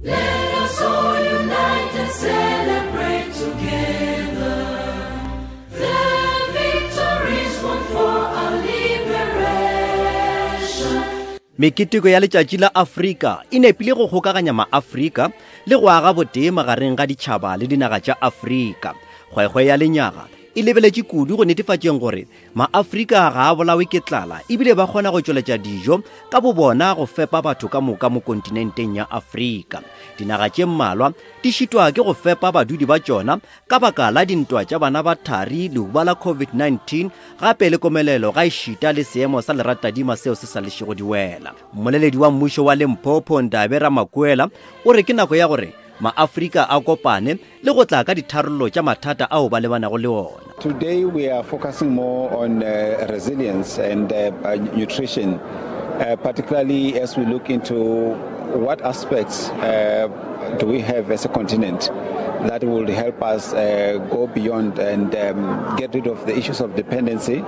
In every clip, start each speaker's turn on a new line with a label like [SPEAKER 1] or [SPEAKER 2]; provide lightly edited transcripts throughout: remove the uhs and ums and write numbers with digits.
[SPEAKER 1] Let us all unite and celebrate together the victories won for our liberation.
[SPEAKER 2] Meketeko ya letšatši la Afrika e nepile go kgokaganya ma-Afrika le go aga botee magareng ga ditšhaba le dinaga tša Afrika. Kgwekgwe ya lenyaga e lebeletše kudu go netefatšeng gore ma-Afrika ga a bolawe ke tlala ebile ba kgona go tšweletša dijo ka bobona go fepa batho ka moka mo kontinenteng ya Afrika. Dinaga tše mmalwa di šitwa ke go fepa badudi ba tšona ka baka la dintwa tša bana ba thari leuba la COVID-19 gape le komelelo ga e šita le seemo sa leratadima seo se sa lešego diwela. Mmoleledi wa mmušo wa Limpopo Ndabe Ramakwela o re ke nako ya gore ma-Afrika a kopane le go tla ka ditharollo tša mathata ao ba lebanago le ona.
[SPEAKER 3] Today we are focusing more on resilience and nutrition, particularly as we look into what aspects do we have as a continent that will help us go beyond and get rid of the issues of dependency,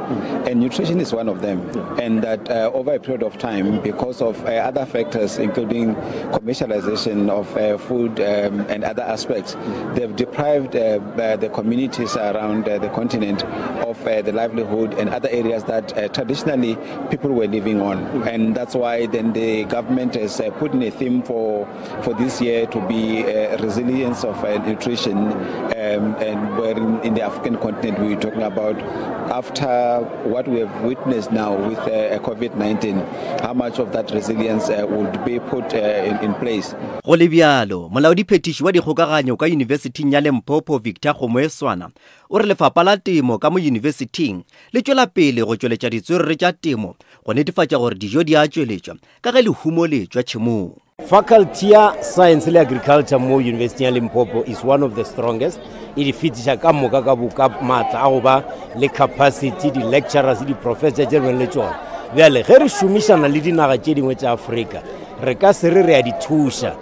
[SPEAKER 3] and nutrition is one of them. And that over a period of time, because of other factors including commercialization of food and other aspects, they've deprived the communities around the continent of the livelihood and other areas that traditionally people were living on. And that's why then the government has put in a theme for this year to be resilience of nutrition, and where in the African continent we're talking about after what we have witnessed now with COVID-19, how much of that resilience would be put in place.
[SPEAKER 2] Go le bjalo molaodiphethiši wa dikgokaganyo ka yunibesithing ya Limpopo Victor Gomoeswana o re lefapha la temo ka mo yunibesithing le tšwela pele go tšweletša ditswerere tša temo go netefatša gore dijo di a tšweletšwa ka ge lehumo le tšwa tšhemong.
[SPEAKER 4] Faculty ya Science and Agriculture mo University ya Limpopo is one of the strongest. It fitiša ka moka ka buka matla a go ba le capacity, di lecturers, di professors tše le tšona. Bjale ge re šomišana le dinaga tše dingwe tša Afrika, re ka se re a di thuša,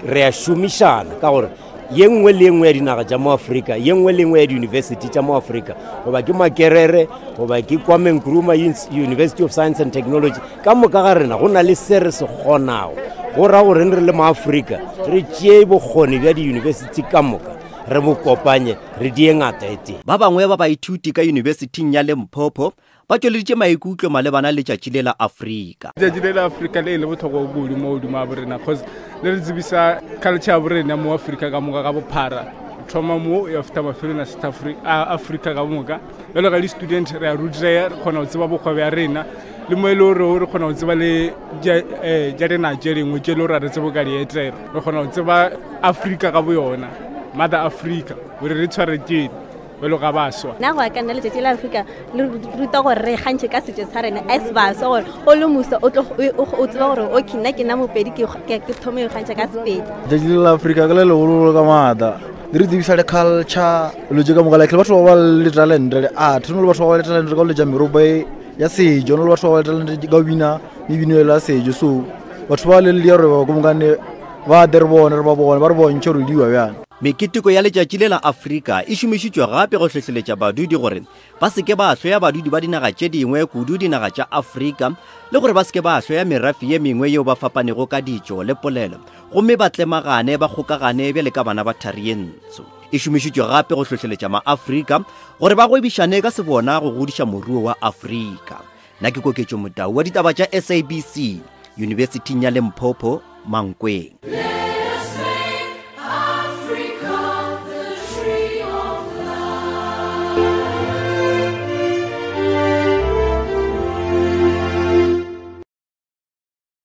[SPEAKER 4] re a šomišana ka gore ye nngwe le nngwe ya dinaga tša mo Afrika, ye nngwe le nngwe ya di-university tša mo Afrika, goba ke Makerere, goba ke Kwame Nkrumah University of Science and Technology, ka moka ga rena go na le se re se kgonago go ra gore re le ma-Afrika re tšee bokgoni bja di-university ka moka re bo kopanye re die ngata ete. Ba
[SPEAKER 2] bangwe ba baithuti ka yunibesithing ya Limpopo ba tšweleditše maikutlo malebana le letšatši le la Afrika.
[SPEAKER 5] Letšatši le la Afrika le bohlokwa kudu mo godimo a borena cause le re tsebisa culture ya borena mo Afrika ka moka ka bophara thoma mo ya feta mafelong a South Africa ka moka. Jalo ga le student re a rutega re kgona go tseba bokgwa bja rena le mo e le gore re kgona go tseba le ja rena tše dingwe tše le gore re tsebo ka dietero re kgona go tseba Afrika ka boyona Mother Africa gore re tshware tšene belo ga baswa
[SPEAKER 6] na go ka nna letšatši la Afrika le ruta gore re gantše ka setšo sa rena as baswa gore o le musa o tseba gore o kina ke na mopedi ke thome go gantše ka sepedi.
[SPEAKER 7] Letšatši la Afrika ke le legololo ka maata re tsebisa le culture lo je ka moka like batho ba le talent le art no le batho ba le talent ka le ja merope ya sejo no le batho ba le talent ka bina mebino la sejo so batho ba le le re ba go mokane ba derbone re ba re bontšhe re diwa bjana.
[SPEAKER 2] Meketeko ya letšatši le la Afrika e šomišitšwe gape go hlehleletša badudi gore ba seke ba hloya badudi ba dinaga tše dingwe kudu dinaga tša Afrika le gore ba seke ba hloya merafi ye mengwe yeo ba fapanego ka ditšo le polelo gomme ba tlemagane ba kgokagane bjale ka bana ba thari ye ntsho. E šomišitšwe gape go hlehleletša ma-Afrika gore ba gwebišane ka sebona go godiša moruo wa Afrika. Nna ke Koketšo Motau wa ditaba tša SABC yunibesithing ya Limpopo Mankweng.